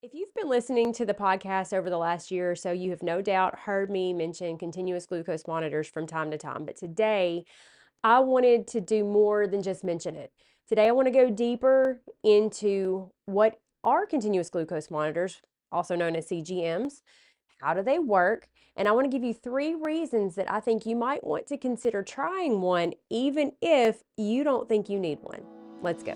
If you've been listening to the podcast over the last year or so, you have no doubt heard me mention continuous glucose monitors from time to time. But today, I wanted to do more than just mention it. Today, I want to go deeper into what are continuous glucose monitors, also known as CGMs. How do they work? And I want to give you 3 reasons that I think you might want to consider trying one, even if you don't think you need one. Let's go.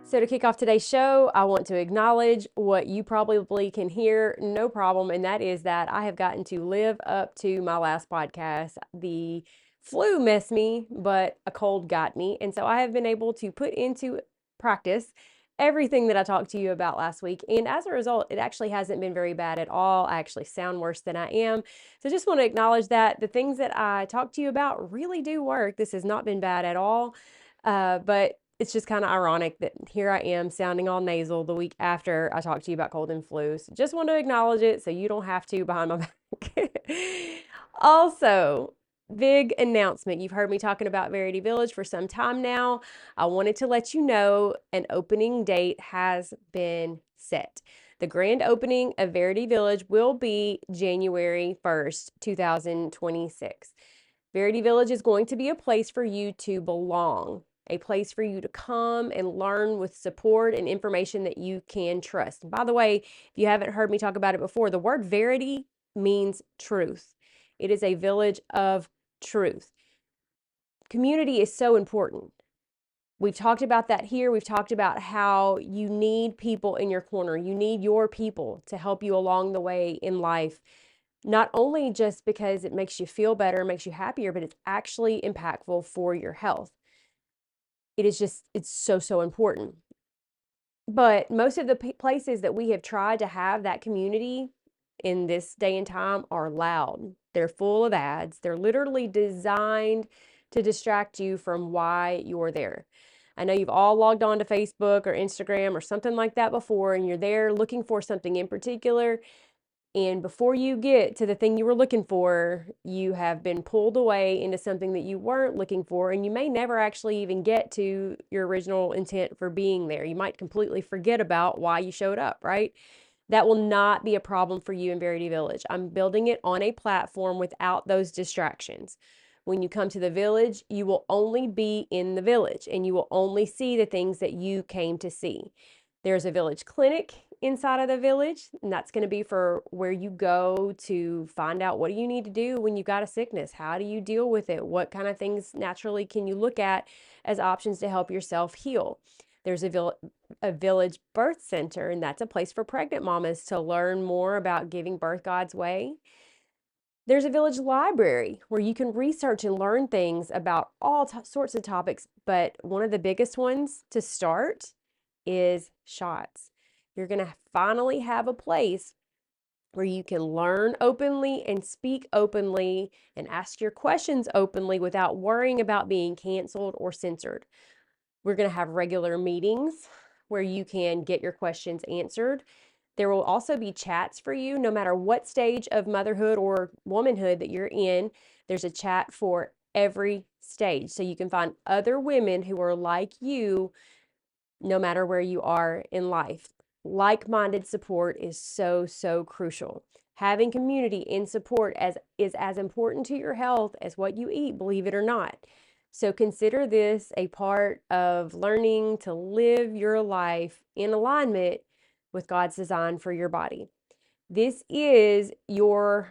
So, to kick off today's show, I want to acknowledge what you probably can hear, no problem, and that is that I have gotten to live up to my last podcast. The flu messed me, but a cold got me. And so I have been able to put into practice everything that I talked to you about last week. And as a result, it actually hasn't been very bad at all. I actually sound worse than I am. So, just want to acknowledge that the things that I talked to you about really do work. This has not been bad at all. But it's just kind of ironic that here I am sounding all nasal the week after I talked to you about cold and flu. So just want to acknowledge it so you don't have to behind my back. Also, big announcement. You've heard me talking about Verity Village for some time now. I wanted to let you know an opening date has been set. The grand opening of Verity Village will be January 1st, 2026. Verity Village is going to be a place for you to belong, a place for you to come and learn with support and information that you can trust. And by the way, if you haven't heard me talk about it before, the word verity means truth. It is a village of truth. Community is so important. We've talked about that here. We've talked about how you need people in your corner. You need your people to help you along the way in life. Not only just because it makes you feel better, makes you happier, but it's actually impactful for your health. It's so important. But most of the places that we have tried to have that community in this day and time are loud. They're full of ads. They're literally designed to distract you from why you're there. I know you've all logged on to Facebook or Instagram or something like that before, and you're there looking for something in particular. And before you get to the thing you were looking for, you have been pulled away into something that you weren't looking for, and you may never actually even get to your original intent for being there. You might completely forget about why you showed up, right? That will not be a problem for you in Verity Village. I'm building it on a platform without those distractions. When you come to the village, you will only be in the village and you will only see the things that you came to see. There's a village clinic inside of the village, and that's going to be for where you go to find out what do you need to do when you've got a sickness? How do you deal with it? What kind of things naturally can you look at as options to help yourself heal? There's a village birth center, and that's a place for pregnant mamas to learn more about giving birth God's way. There's a village library where you can research and learn things about all sorts of topics, but one of the biggest ones to start is shots. You're going to finally have a place where you can learn openly and speak openly and ask your questions openly without worrying about being canceled or censored. We're going to have regular meetings where you can get your questions answered. There will also be chats for you no matter what stage of motherhood or womanhood that you're in. There's a chat for every stage. So you can find other women who are like you no matter where you are in life. Like-minded support is so crucial. Having community and support is as important to your health as what you eat, believe it or not. So consider this a part of learning to live your life in alignment with God's design for your body. This is one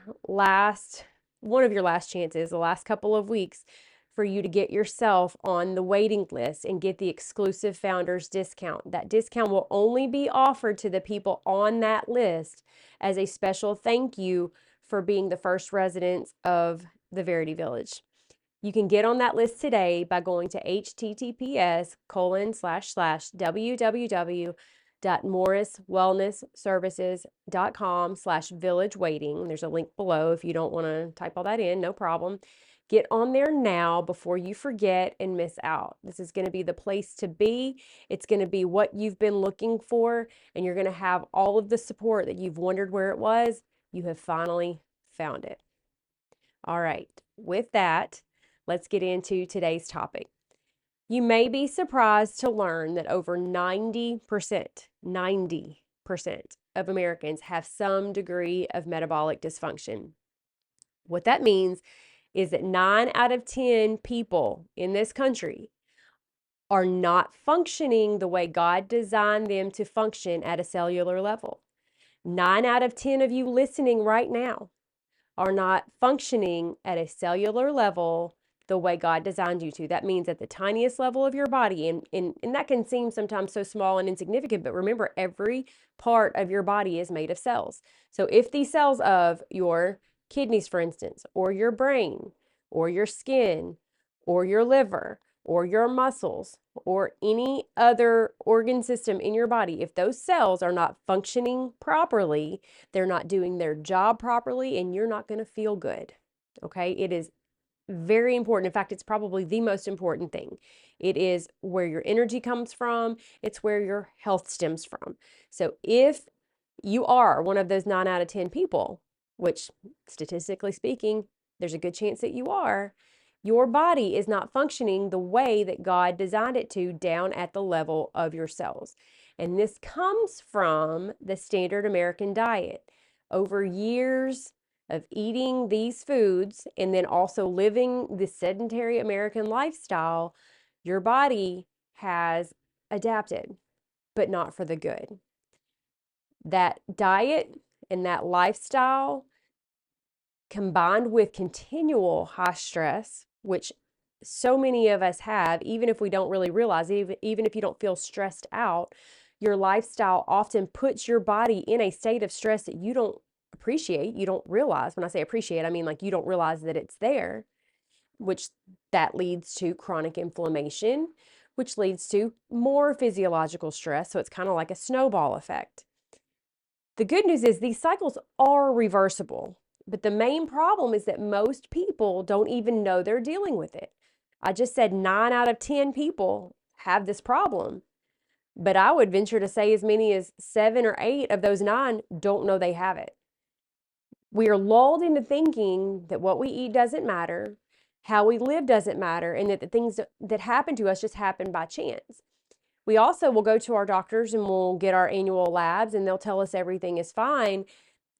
of your last chances, the last couple of weeks, for you to get yourself on the waiting list and get the exclusive founders discount. That discount will only be offered to the people on that list as a special thank you for being the first residents of the Verity Village. You can get on that list today by going to https://www.morriswellnessservices.com/village waiting. There's a link below if you don't want to type all that in, no problem. Get on there now before you forget and miss out. This is going to be the place to be. It's going to be what you've been looking for, and you're going to have all of the support that you've wondered where it was. You have finally found it. All right, with that, let's get into today's topic. You may be surprised to learn that over 90% of Americans have some degree of metabolic dysfunction. What that means is that 9 out of 10 people in this country are not functioning the way God designed them to function at a cellular level. 9 out of 10 of you listening right now are not functioning at a cellular level the way God designed you to. That means at the tiniest level of your body, and that can seem sometimes so small and insignificant, but remember, every part of your body is made of cells. So if these cells of your kidneys, for instance, or your brain, or your skin, or your liver, or your muscles, or any other organ system in your body, if those cells are not functioning properly, they're not doing their job properly, and you're not going to feel good. Okay? It is very important. In fact, it's probably the most important thing. It is where your energy comes from, it's where your health stems from. So if you are one of those 9 out of 10 people, which statistically speaking, there's a good chance that you are, your body is not functioning the way that God designed it to down at the level of your cells. And this comes from the standard American diet. Over years of eating these foods and then also living the sedentary American lifestyle, your body has adapted, but not for the good. That diet and that lifestyle combined with continual high stress, which so many of us have, even if we don't really realize, even if you don't feel stressed out, your lifestyle often puts your body in a state of stress that you don't appreciate, you don't realize. When I say appreciate, I mean like you don't realize that it's there, which that leads to chronic inflammation, which leads to more physiological stress. So it's kind of like a snowball effect. The good news is these cycles are reversible, but the main problem is that most people don't even know they're dealing with it. I just said 9 out of 10 people have this problem, but I would venture to say as many as 7 or 8 of those 9 don't know they have it. We are lulled into thinking that what we eat doesn't matter, how we live doesn't matter, and that the things that happen to us just happen by chance. We also will go to our doctors and we'll get our annual labs and they'll tell us everything is fine.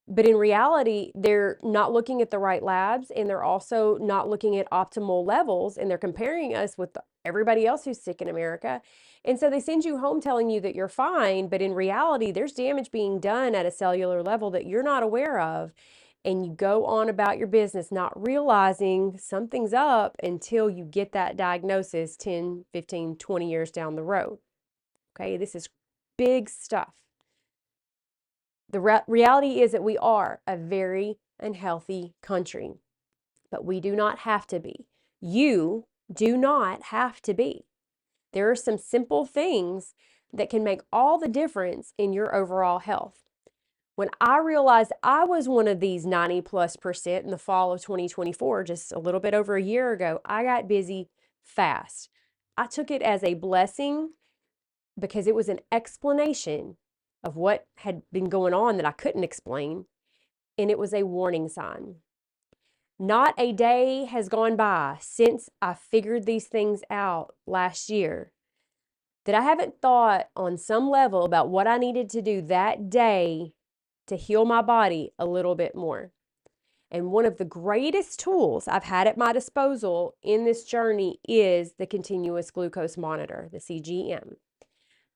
But in reality, they're not looking at the right labs and they're also not looking at optimal levels, and they're comparing us with everybody else who's sick in America. And so they send you home telling you that you're fine, but in reality, there's damage being done at a cellular level that you're not aware of. And you go on about your business not realizing something's up until you get that diagnosis 10, 15, 20 years down the road. Okay, this is big stuff. The reality is that we are a very unhealthy country, but we do not have to be. You do not have to be. There are some simple things that can make all the difference in your overall health. When I realized I was one of these 90+% in the fall of 2024, just a little bit over a year ago, I got busy fast. I took it as a blessing because it was an explanation of what had been going on that I couldn't explain, and it was a warning sign. Not a day has gone by since I figured these things out last year that I haven't thought on some level about what I needed to do that day to heal my body a little bit more. And one of the greatest tools I've had at my disposal in this journey is the continuous glucose monitor, the CGM.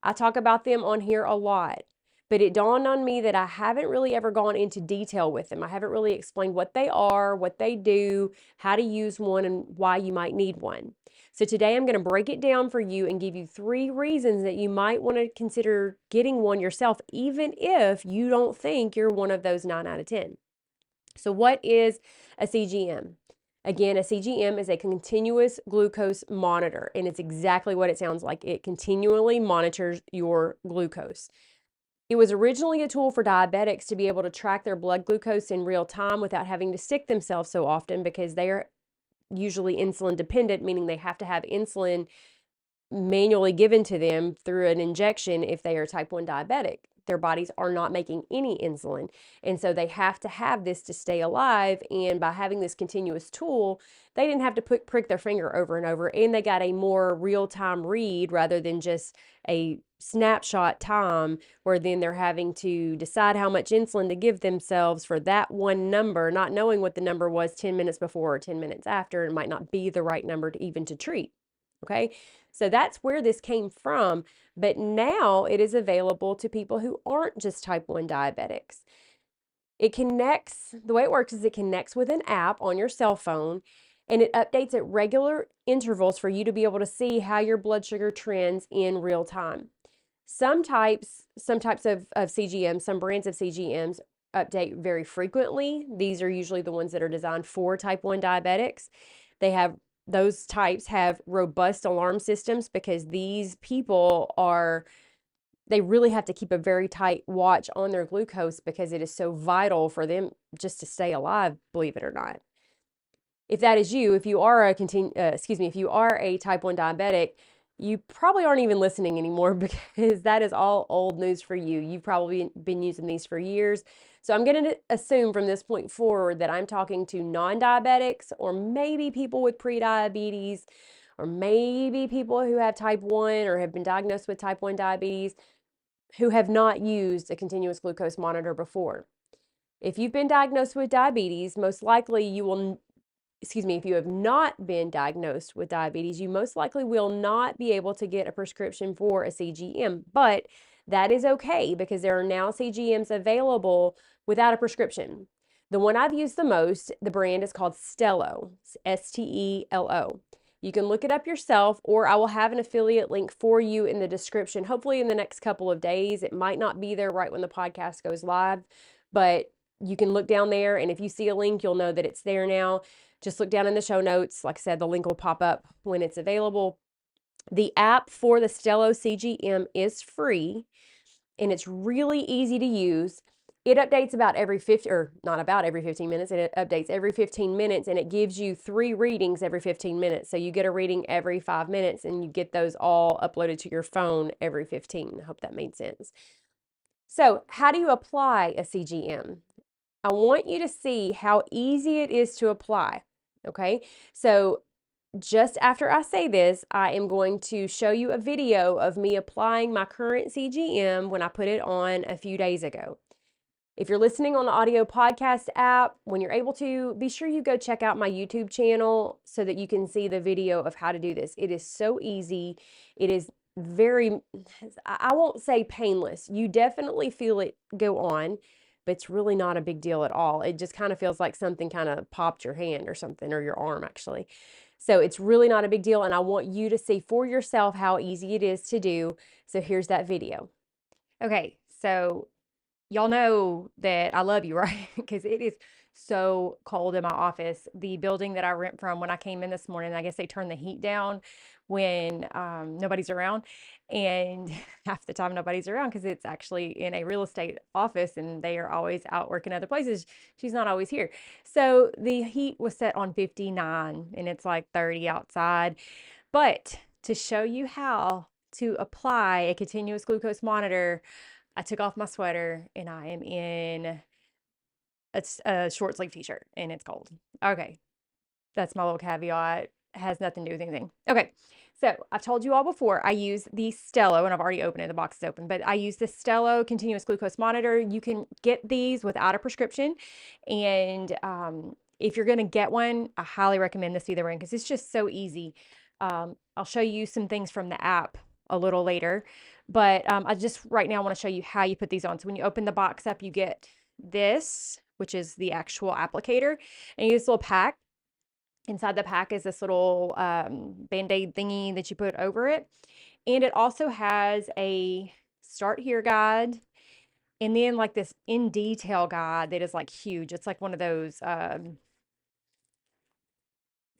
I talk about them on here a lot, but it dawned on me that I haven't really ever gone into detail with them. I haven't really explained what they are, what they do, how to use one, and why you might need one. So today I'm going to break it down for you and give you 3 reasons that you might want to consider getting one yourself, even if you don't think you're one of those 9 out of 10. So what is a CGM? Again, a CGM is a continuous glucose monitor, and it's exactly what it sounds like. It continually monitors your glucose. It was originally a tool for diabetics to be able to track their blood glucose in real time without having to stick themselves so often, because they are usually insulin dependent, meaning they have to have insulin manually given to them through an injection if they are type 1 diabetic. their bodies are not making any insulin. And so they have to have this to stay alive. And by having this continuous tool, they didn't have to prick their finger over and over. And they got a more real-time read rather than just a snapshot time where then they're having to decide how much insulin to give themselves for that one number, not knowing what the number was 10 minutes before or 10 minutes after. It might not be the right number to even to treat. Okay, so that's where this came from, but now it is available to people who aren't just type 1 diabetics. It connects, the way it works is it connects with an app on your cell phone, and it updates at regular intervals for you to be able to see how your blood sugar trends in real time. Some types of CGMs, some brands of CGMs update very frequently. These are usually the ones that are designed for type 1 diabetics. Those types have robust alarm systems because these people they really have to keep a very tight watch on their glucose because it is so vital for them just to stay alive, believe it or not. If that is you, if you are if you are a type 1 diabetic, you probably aren't even listening anymore because that is all old news for you. You've probably been using these for years. So I'm going to assume from this point forward that I'm talking to non-diabetics or maybe people with prediabetes or maybe people who have type 1 or have been diagnosed with type 1 diabetes who have not used a continuous glucose monitor before. If you've been diagnosed with diabetes, most likely you will if you have not been diagnosed with diabetes, you most likely will not be able to get a prescription for a CGM, but that is okay because there are now CGMs available without a prescription. The one I've used the most, the brand is called Stelo, Stelo. You can look it up yourself, or I will have an affiliate link for you in the description, hopefully in the next couple of days. It might not be there right when the podcast goes live, but you can look down there, and if you see a link, you'll know that it's there now. Just look down in the show notes. Like I said, the link will pop up when it's available. The app for the Stelo CGM is free, and it's really easy to use. It updates about every 15, or not about every 15 minutes, it updates every 15 minutes, and it gives you 3 readings every 15 minutes. So you get a reading every 5 minutes, and you get those all uploaded to your phone every 15. I hope that made sense. So how do you apply a CGM? I want you to see how easy it is to apply. Okay, so just after I say this, I am going to show you a video of me applying my current CGM when I put it on a few days ago. If you're listening on the audio podcast app, when you're able to, be sure you go check out my YouTube channel so that you can see the video of how to do this. It is so easy. It is very, I won't say painless. You definitely feel it go on, but it's really not a big deal at all. It just kind of feels like something kind of popped your hand or something, or your arm actually. So it's really not a big deal, and I want you to see for yourself how easy it is to do. So here's that video. Okay, so y'all know that I love you, right? Because it is so cold in my office. The building that I rent from, when I came in this morning, I guess they turned the heat down when nobody's around. And half the time nobody's around because it's actually in a real estate office and they are always out working other places. She's not always here. So the heat was set on 59 and it's like 30 outside. But to show you how to apply a continuous glucose monitor, I took off my sweater and I am in a short sleeve t-shirt and it's cold. Okay, that's my little caveat. It has nothing to do with anything. Okay, so I've told you all before, I use the Stelo, and I've already opened it, the box is open, but I use the Stelo continuous glucose monitor. You can get these without a prescription, and if you're gonna get one, I highly recommend this either way because it's just so easy. I'll show you some things from the app a little later, but I just right now want to show you how you put these on. So when you open the box up, you get this, which is the actual applicator, and you get this little pack. Inside the pack is this little Band-Aid thingy that you put over it. And it also has a start here guide, and then like this in detail guide that is like huge. It's like one of those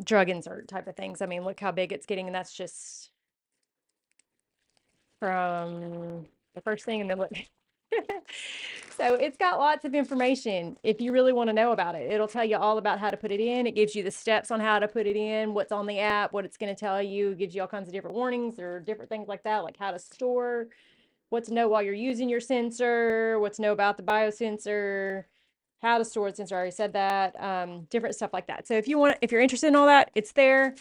drug insert type of things. I mean, look how big it's getting, and that's just from the first thing, and then look. So it's got lots of information if you really want to know about it. It'll tell you all about how to put it in. It gives you the steps on how to put it in, what's on the app, what it's going to tell you. It gives you all kinds of different warnings or different things like that, like how to store what to know while you're using your sensor, what to know about the biosensor, how to store the sensor. I already said that. Different stuff like that. So if you're interested in all that, it's there.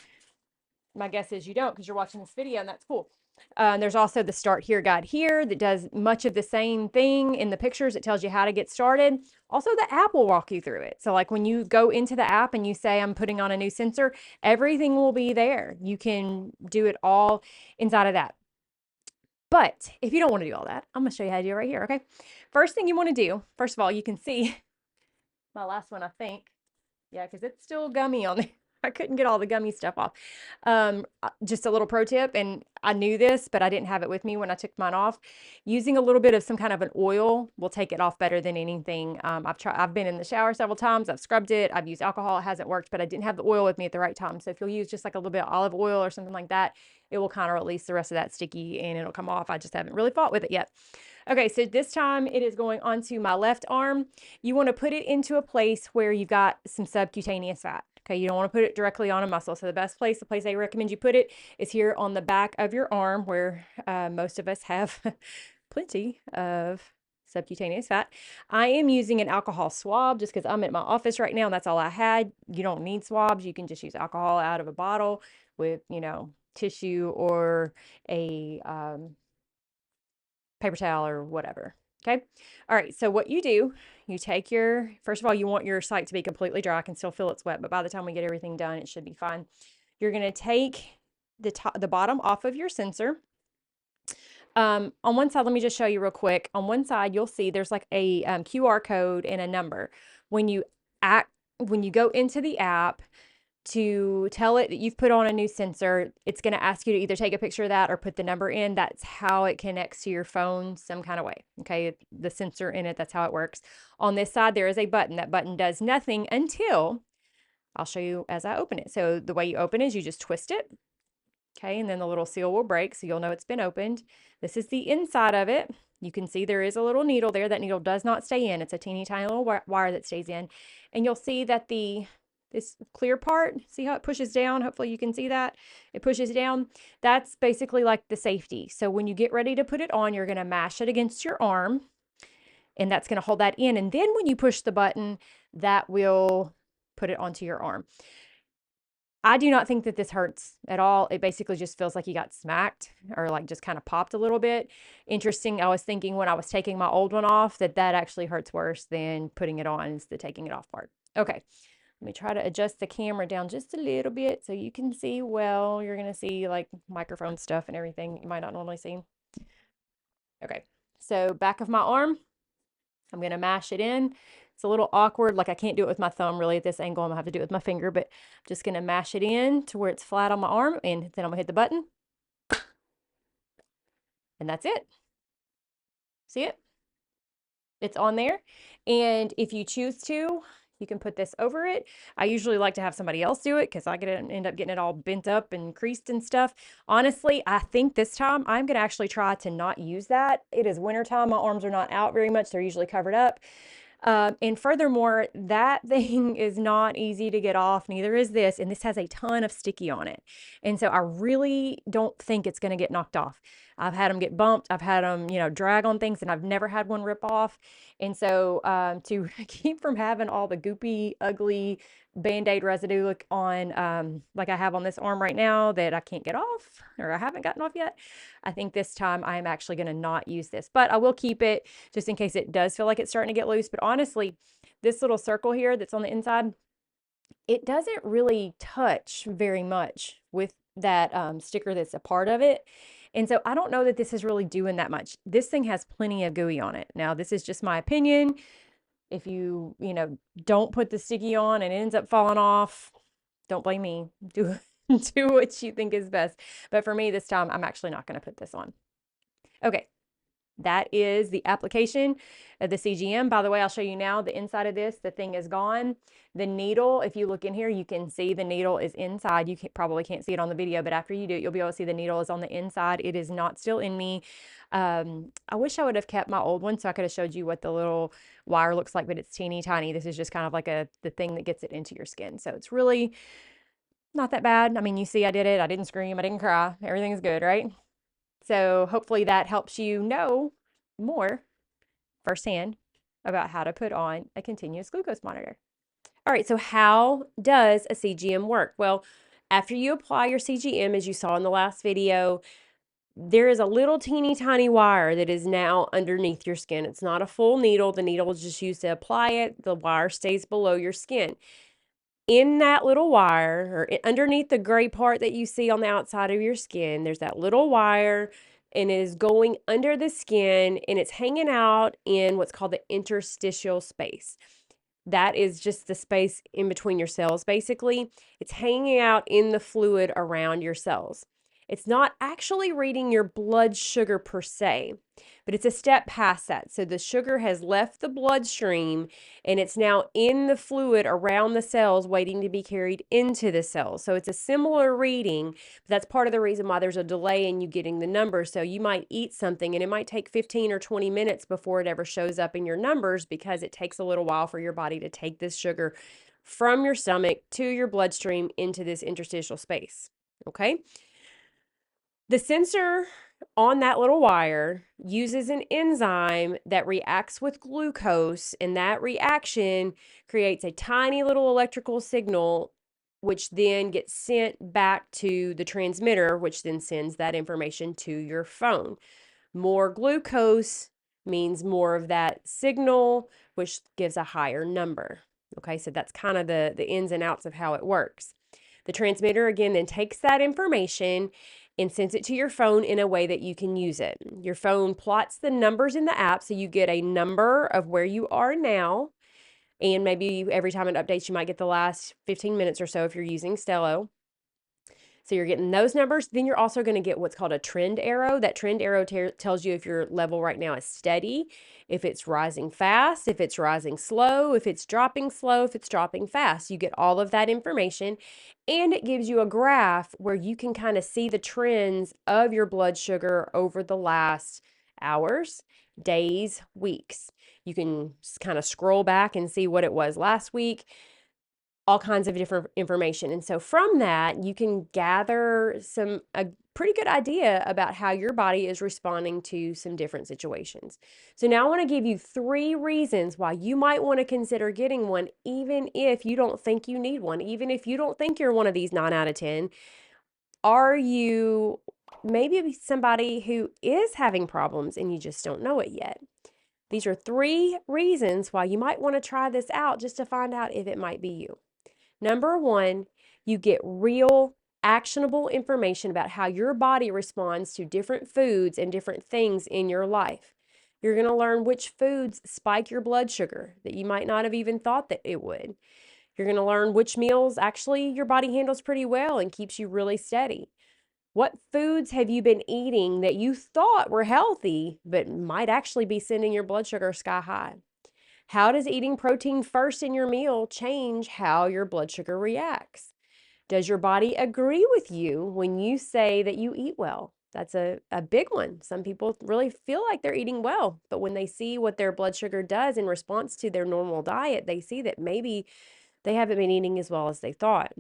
My guess is you don't because you're watching this video, and that's cool. There's also the Start Here guide here that does much of the same thing in the pictures. It tells you how to get started. Also, the app will walk you through it. So like when you go into the app and you say, I'm putting on a new sensor, everything will be there. You can do it all inside of that. But if you don't want to do all that, I'm going to show you how to do it right here, okay? First thing you want to do, first of all, you can see my last one, I think. Yeah, because it's still gummy on there. I couldn't get all the gummy stuff off. Just a little pro tip, and I knew this, but I didn't have it with me when I took mine off. Using a little bit of some kind of an oil will take it off better than anything. I've been in the shower several times. I've scrubbed it. I've used alcohol. It hasn't worked, but I didn't have the oil with me at the right time. So if you'll use just like a little bit of olive oil or something like that, it will kind of release the rest of that sticky and it'll come off. I just haven't really fought with it yet. Okay, so this time it is going onto my left arm. You want to put it into a place where you've got some subcutaneous fat. Okay, you don't want to put it directly on a muscle. So the place I recommend you put it is here on the back of your arm where most of us have plenty of subcutaneous fat. I am using an alcohol swab just because I'm at my office right now and that's all I had. You don't need swabs. You can just use alcohol out of a bottle with, tissue or a paper towel or whatever. Okay. All right. So what you do, you take first of all, you want your site to be completely dry. I can still feel it's wet, but by the time we get everything done, it should be fine. You're going to take the bottom off of your sensor. On one side, let me just show you real quick. On one side, you'll see there's like a QR code and a number. When you go into the app, to tell it that you've put on a new sensor, it's going to ask you to either take a picture of that or put the number in. That's how it connects to your phone some kind of way. Okay, the sensor in it, that's how it works. On this side, there is a button. That button does nothing until I'll show you as I open it. So the way you open is you just twist it. Okay, and then the little seal will break, so you'll know it's been opened. This is the inside of it. You can see there is a little needle there. That needle does not stay in. It's a teeny tiny little wire that stays in. And you'll see that this clear part, see how it pushes down? Hopefully you can see that. It pushes down. That's basically like the safety. So when you get ready to put it on, you're going to mash it against your arm, and that's going to hold that in. And then when you push the button, that will put it onto your arm. I do not think that this hurts at all. It basically just feels like you got smacked or like just kind of popped a little bit. Interesting. I was thinking when I was taking my old one off that actually hurts worse than putting it on is the taking it off part. Okay. Let me try to adjust the camera down just a little bit so you can see well. You're going to see like microphone stuff and everything you might not normally see. Okay, so back of my arm, I'm going to mash it in. It's a little awkward. Like I can't do it with my thumb really at this angle. I'm going to have to do it with my finger, but I'm just going to mash it in to where it's flat on my arm, and then I'm going to hit the button. And that's it. See it? It's on there. And if you choose to, you can put this over it. I usually like to have somebody else do it because I end up getting it all bent up and creased and stuff. Honestly, I think this time I'm going to actually try to not use that. It is wintertime. My arms are not out very much. They're usually covered up. And furthermore, that thing is not easy to get off. Neither is this. And this has a ton of sticky on it. And so I really don't think it's going to get knocked off. I've had them get bumped. I've had them, drag on things, and I've never had one rip off. And so to keep from having all the goopy, ugly Band-Aid residue look on, like I have on this arm right now that I can't get off, or I haven't gotten off yet, I think this time I'm actually going to not use this. But I will keep it just in case it does feel like it's starting to get loose. But honestly, this little circle here that's on the inside, it doesn't really touch very much with that sticker that's a part of it. And so I don't know that this is really doing that much. This thing has plenty of gooey on it. Now, this is just my opinion. If you, don't put the sticky on and it ends up falling off, don't blame me. Do what you think is best. But for me this time, I'm actually not going to put this on. Okay. That is the application of the CGM. By the way, I'll show you now the inside of this. The thing is gone. The needle, if you look in here, you can see the needle is inside. You probably can't see it on the video, but after you do it, you'll be able to see the needle is on the inside. It is not still in me. I wish I would have kept my old one so I could have showed you what the little wire looks like, but it's teeny tiny. This is just kind of like the thing that gets it into your skin. So it's really not that bad. I mean, you see I did it. I didn't scream. I didn't cry. Everything's good, right? So hopefully that helps you know more firsthand about how to put on a continuous glucose monitor. All right, so how does a CGM work? Well, after you apply your CGM, as you saw in the last video, there is a little teeny tiny wire that is now underneath your skin. It's not a full needle. The needle is just used to apply it. The wire stays below your skin. In that little wire, or underneath the gray part that you see on the outside of your skin, there's that little wire, and it is going under the skin, and it's hanging out in what's called the interstitial space. That is just the space in between your cells, basically. It's hanging out in the fluid around your cells. It's not actually reading your blood sugar per se, but it's a step past that. So the sugar has left the bloodstream and it's now in the fluid around the cells waiting to be carried into the cells. So it's a similar reading, but that's part of the reason why there's a delay in you getting the numbers. So you might eat something and it might take 15 or 20 minutes before it ever shows up in your numbers because it takes a little while for your body to take this sugar from your stomach to your bloodstream into this interstitial space. Okay? The sensor on that little wire uses an enzyme that reacts with glucose, and that reaction creates a tiny little electrical signal, which then gets sent back to the transmitter, which then sends that information to your phone. More glucose means more of that signal, which gives a higher number. Okay, so that's kind of the ins and outs of how it works. The transmitter again then takes that information and sends it to your phone in a way that you can use it. Your phone plots the numbers in the app so you get a number of where you are now. And maybe every time it updates, you might get the last 15 minutes or so if you're using Stello. So you're getting those numbers. Then you're also going to get what's called a trend arrow. That trend arrow tells you if your level right now is steady, if it's rising fast, if it's rising slow, if it's dropping slow, if it's dropping fast. You get all of that information, and it gives you a graph where you can kind of see the trends of your blood sugar over the last hours, days, weeks. You can kind of scroll back and see what it was last week, all kinds of different information. And so from that, you can gather a pretty good idea about how your body is responding to some different situations. So now I want to give you 3 reasons why you might want to consider getting one, even if you don't think you need one, even if you don't think you're one of these 9 out of 10. Are you maybe somebody who is having problems and you just don't know it yet? These are 3 reasons why you might want to try this out just to find out if it might be you. Number 1, you get real, actionable information about how your body responds to different foods and different things in your life. You're going to learn which foods spike your blood sugar that you might not have even thought that it would. You're going to learn which meals actually your body handles pretty well and keeps you really steady. What foods have you been eating that you thought were healthy but might actually be sending your blood sugar sky high? How does eating protein first in your meal change how your blood sugar reacts? Does your body agree with you when you say that you eat well? That's a big one. Some people really feel like they're eating well, but when they see what their blood sugar does in response to their normal diet, they see that maybe they haven't been eating as well as they thought.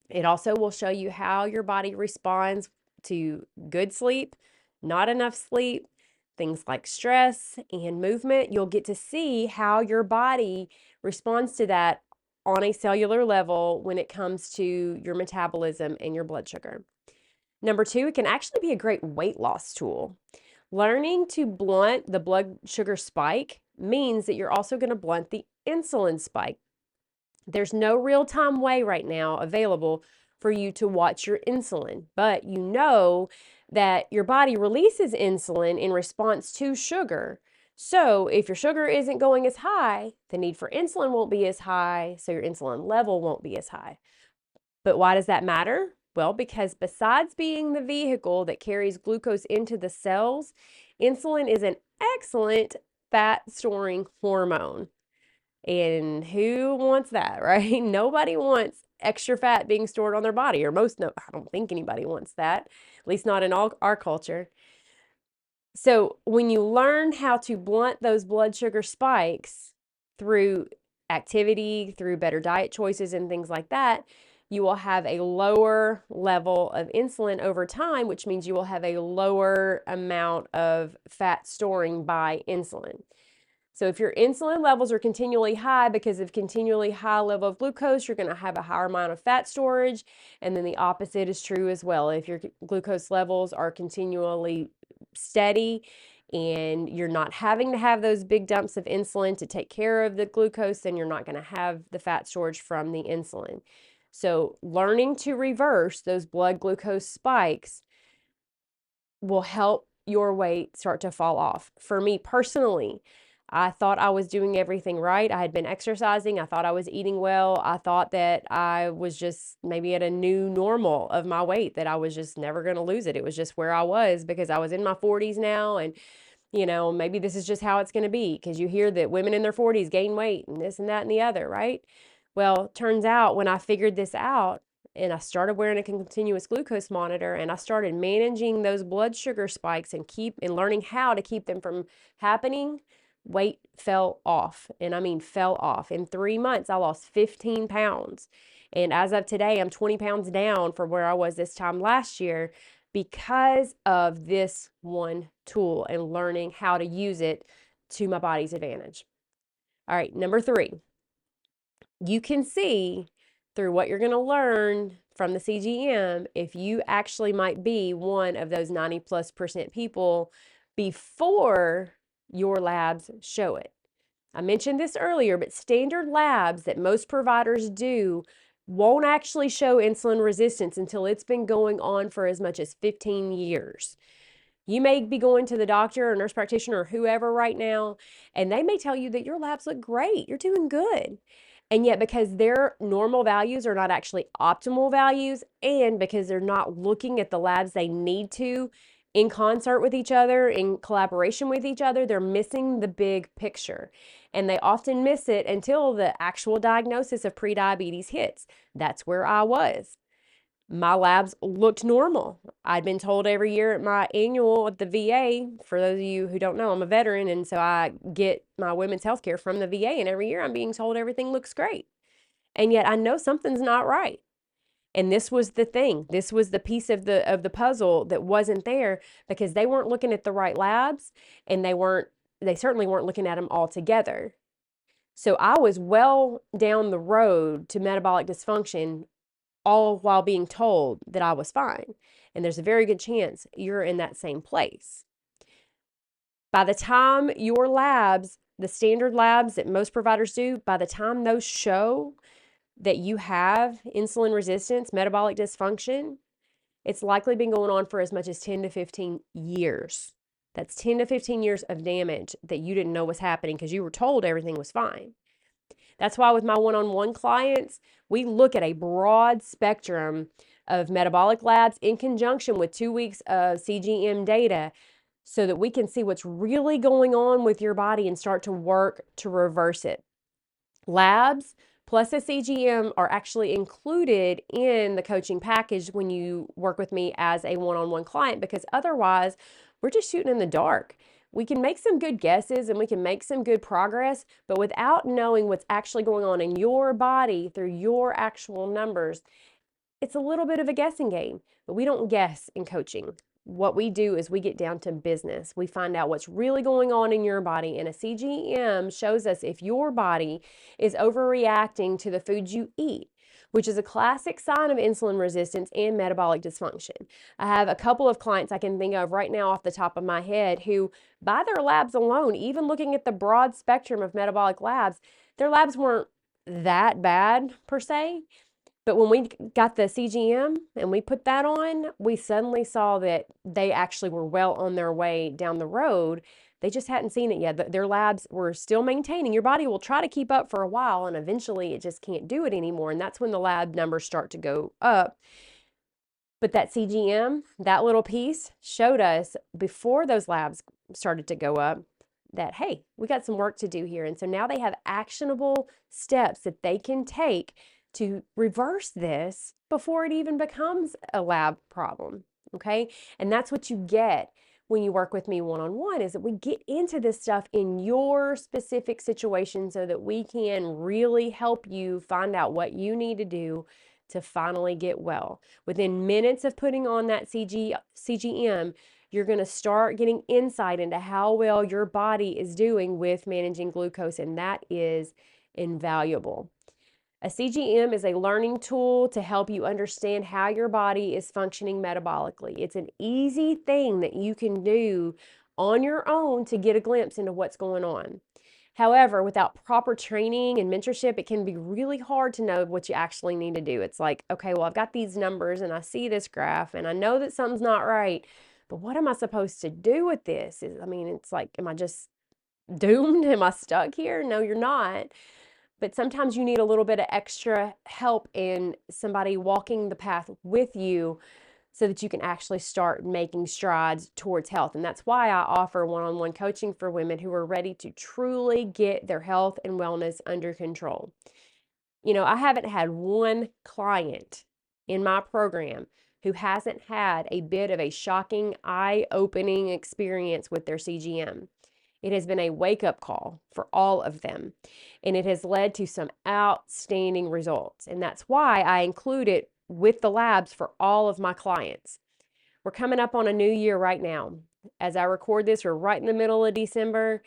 It also will show you how your body responds to good sleep, not enough sleep, things like stress and movement. You'll get to see how your body responds to that on a cellular level when it comes to your metabolism and your blood sugar. Number 2, it can actually be a great weight loss tool. Learning to blunt the blood sugar spike means that you're also going to blunt the insulin spike. There's no real-time way right now available for you to watch your insulin, but you know that your body releases insulin in response to sugar. So if your sugar isn't going as high, the need for insulin won't be as high, so your insulin level won't be as high. But why does that matter? Well, because besides being the vehicle that carries glucose into the cells, insulin is an excellent fat storing hormone. And who wants that, right? Nobody wants extra fat being stored on their body, or I don't think anybody wants that, at least not in all our culture. So when you learn how to blunt those blood sugar spikes through activity, through better diet choices and things like that, you will have a lower level of insulin over time, which means you will have a lower amount of fat storing by insulin. So if your insulin levels are continually high because of continually high level of glucose, you're going to have a higher amount of fat storage. And then the opposite is true as well. If your glucose levels are continually steady and you're not having to have those big dumps of insulin to take care of the glucose, then you're not going to have the fat storage from the insulin. So learning to reverse those blood glucose spikes will help your weight start to fall off. For me personally, I thought I was doing everything right. I had been exercising. I thought I was eating well. I thought that I was just maybe at a new normal of my weight, that I was just never going to lose it. It was just where I was because I was in my 40s now, and maybe this is just how it's going to be, because you hear that women in their 40s gain weight and this and that and the other, right? Well, turns out when I figured this out and I started wearing a continuous glucose monitor and I started managing those blood sugar spikes and learning how to keep them from happening, weight fell off. And I mean fell off. In 3 months, I lost 15 pounds. And as of today, I'm 20 pounds down from where I was this time last year, because of this one tool and learning how to use it to my body's advantage. All right, number 3, you can see through what you're going to learn from the CGM if you actually might be one of those 90+% people before your labs show it. I mentioned this earlier, but standard labs that most providers do won't actually show insulin resistance until it's been going on for as much as 15 years. You may be going to the doctor or nurse practitioner or whoever right now, and they may tell you that your labs look great, you're doing good. And yet, because their normal values are not actually optimal values, and because they're not looking at the labs they need to in concert with each other, in collaboration with each other, they're missing the big picture. And they often miss it until the actual diagnosis of prediabetes hits. That's where I was. My labs looked normal. I'd been told every year at my annual at the VA, for those of you who don't know, I'm a veteran, and so I get my women's health care from the VA, and every year I'm being told everything looks great. And yet I know something's not right. And this was the thing. This was the piece of the puzzle that wasn't there, because they weren't looking at the right labs, and they certainly weren't looking at them all together. So I was well down the road to metabolic dysfunction, all while being told that I was fine. And there's a very good chance you're in that same place. By the time your labs, the standard labs that most providers do, by the time those show that you have insulin resistance, metabolic dysfunction, it's likely been going on for as much as 10 to 15 years. That's 10 to 15 years of damage that you didn't know was happening because you were told everything was fine. That's why with my one-on-one clients, we look at a broad spectrum of metabolic labs in conjunction with 2 weeks of CGM data, so that we can see what's really going on with your body and start to work to reverse it. Labs plus a CGM are actually included in the coaching package when you work with me as a one-on-one client, because otherwise we're just shooting in the dark. We can make some good guesses and we can make some good progress, but without knowing what's actually going on in your body through your actual numbers, it's a little bit of a guessing game. But we don't guess in coaching. What we do is we get down to business. We find out what's really going on in your body, and a CGM shows us if your body is overreacting to the foods you eat, which is a classic sign of insulin resistance and metabolic dysfunction. I have a couple of clients I can think of right now off the top of my head who, by their labs alone, even looking at the broad spectrum of metabolic labs, their labs weren't that bad per se. But when we got the CGM and we put that on, we suddenly saw that they actually were well on their way down the road. They just hadn't seen it yet. Their labs were still maintaining. Your body will try to keep up for a while, and eventually it just can't do it anymore. And that's when the lab numbers start to go up. But that CGM, that little piece, showed us before those labs started to go up that, hey, we got some work to do here. And so now they have actionable steps that they can take to reverse this before it even becomes a lab problem, okay? And that's what you get when you work with me one-on-one, is that we get into this stuff in your specific situation so that we can really help you find out what you need to do to finally get well. Within minutes of putting on that CGM, you're going to start getting insight into how well your body is doing with managing glucose, and that is invaluable. A CGM is a learning tool to help you understand how your body is functioning metabolically. It's an easy thing that you can do on your own to get a glimpse into what's going on. However, without proper training and mentorship, it can be really hard to know what you actually need to do. It's like, okay, well, I've got these numbers and I see this graph and I know that something's not right, but what am I supposed to do with this? It's like, am I just doomed? Am I stuck here? No, you're not. But sometimes you need a little bit of extra help and somebody walking the path with you so that you can actually start making strides towards health. And that's why I offer one-on-one coaching for women who are ready to truly get their health and wellness under control. I haven't had one client in my program who hasn't had a bit of a shocking, eye-opening experience with their CGM. It has been a wake-up call for all of them, and it has led to some outstanding results. And that's why I include it with the labs for all of my clients. We're coming up on a new year right now. As I record this, we're right in the middle of December,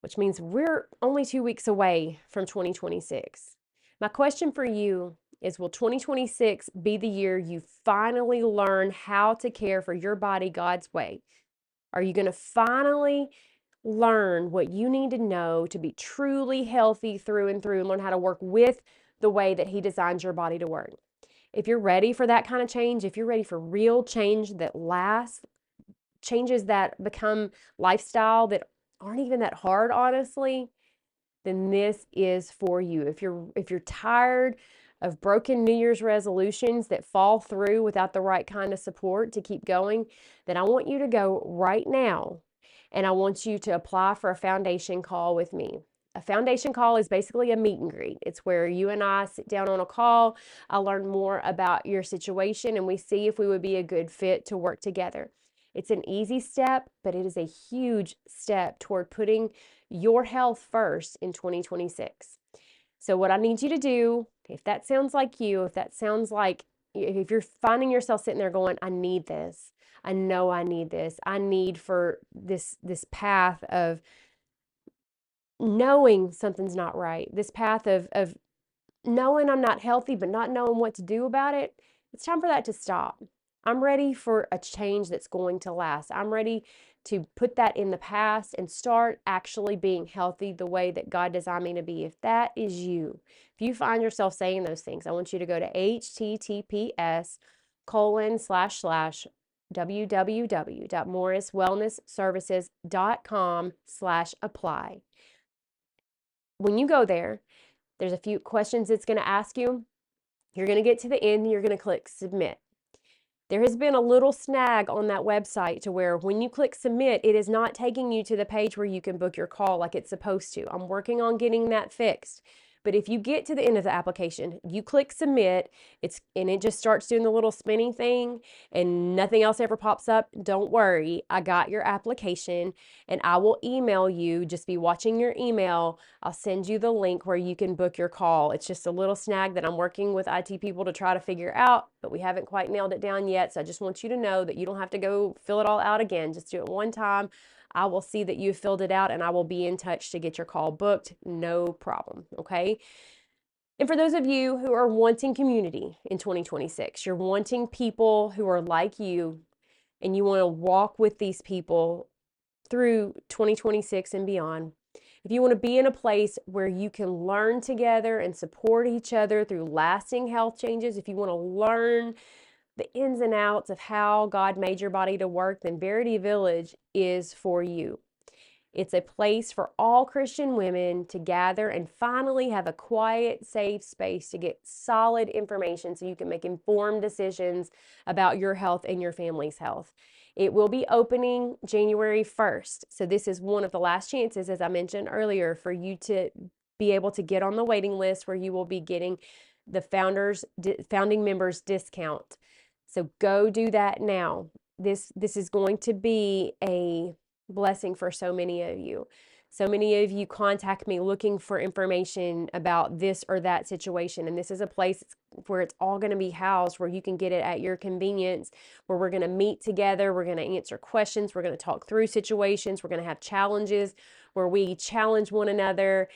which means we're only 2 weeks away from 2026. My question for you is, will 2026 be the year you finally learn how to care for your body God's way? Are you going to finally learn what you need to know to be truly healthy through and through and learn how to work with the way that He designs your body to work? If you're ready for that kind of change, if you're ready for real change that lasts, changes that become lifestyle that aren't even that hard, honestly, then this is for you. If you're tired of broken New Year's resolutions that fall through without the right kind of support to keep going, then I want you to go right now and I want you to apply for a foundation call with me. A foundation call is basically a meet and greet. It's where you and I sit down on a call. I learn more about your situation and we see if we would be a good fit to work together. It's an easy step, but it is a huge step toward putting your health first in 2026. So what I need you to do, if that sounds like you, if you're finding yourself sitting there going, I need this. I know I need this. I need for this path of knowing something's not right. This path of knowing I'm not healthy, but not knowing what to do about it. It's time for that to stop. I'm ready for a change that's going to last. I'm ready to put that in the past and start actually being healthy the way that God designed me to be. If that is you, if you find yourself saying those things, I want you to go to https://www.morriswellnessservices.com/apply. When you go there, there's a few questions it's going to ask you. You're going to get to the end and you're going to click submit. There has been a little snag on that website to where when you click submit, it is not taking you to the page where you can book your call like it's supposed to. I'm working on getting that fixed. But if you get to the end of the application, you click submit, and it just starts doing the little spinning thing and nothing else ever pops up. Don't worry, I got your application and I will email you. Just be watching your email. I'll send you the link where you can book your call. It's just a little snag that I'm working with IT people to try to figure out, but we haven't quite nailed it down yet. So I just want you to know that you don't have to go fill it all out again. Just do it one time. I will see that you filled it out and I will be in touch to get your call booked. No problem. Okay. And for those of you who are wanting community in 2026, you're wanting people who are like you and you want to walk with these people through 2026 and beyond. If you want to be in a place where you can learn together and support each other through lasting health changes, if you want to learn the ins and outs of how God made your body to work, then Verity Village is for you. It's a place for all Christian women to gather and finally have a quiet, safe space to get solid information so you can make informed decisions about your health and your family's health. It will be opening January 1st. So this is one of the last chances, as I mentioned earlier, for you to be able to get on the waiting list where you will be getting the founding members discount. So go do that now. This is going to be a blessing for so many of you. So many of you contact me looking for information about this or that situation. And this is a place where it's all going to be housed, where you can get it at your convenience, where we're going to meet together. We're going to answer questions. We're going to talk through situations. We're going to have challenges where we challenge one another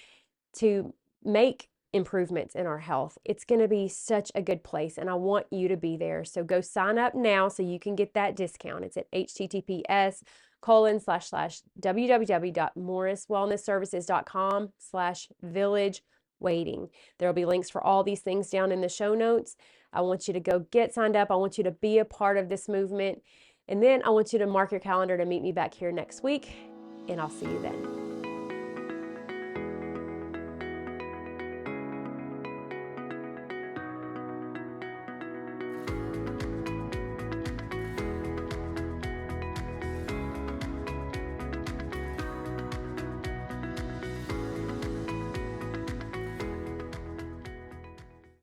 to make improvements in our health. It's going to be such a good place, and I want you to be there. So go sign up now so you can get that discount. It's at https://www.morriswellnessservices.com/village waiting. There will be links for all these things down in the show notes. I want you to go get signed up. I want you to be a part of this movement. And then I want you to mark your calendar to meet me back here next week, and I'll see you then.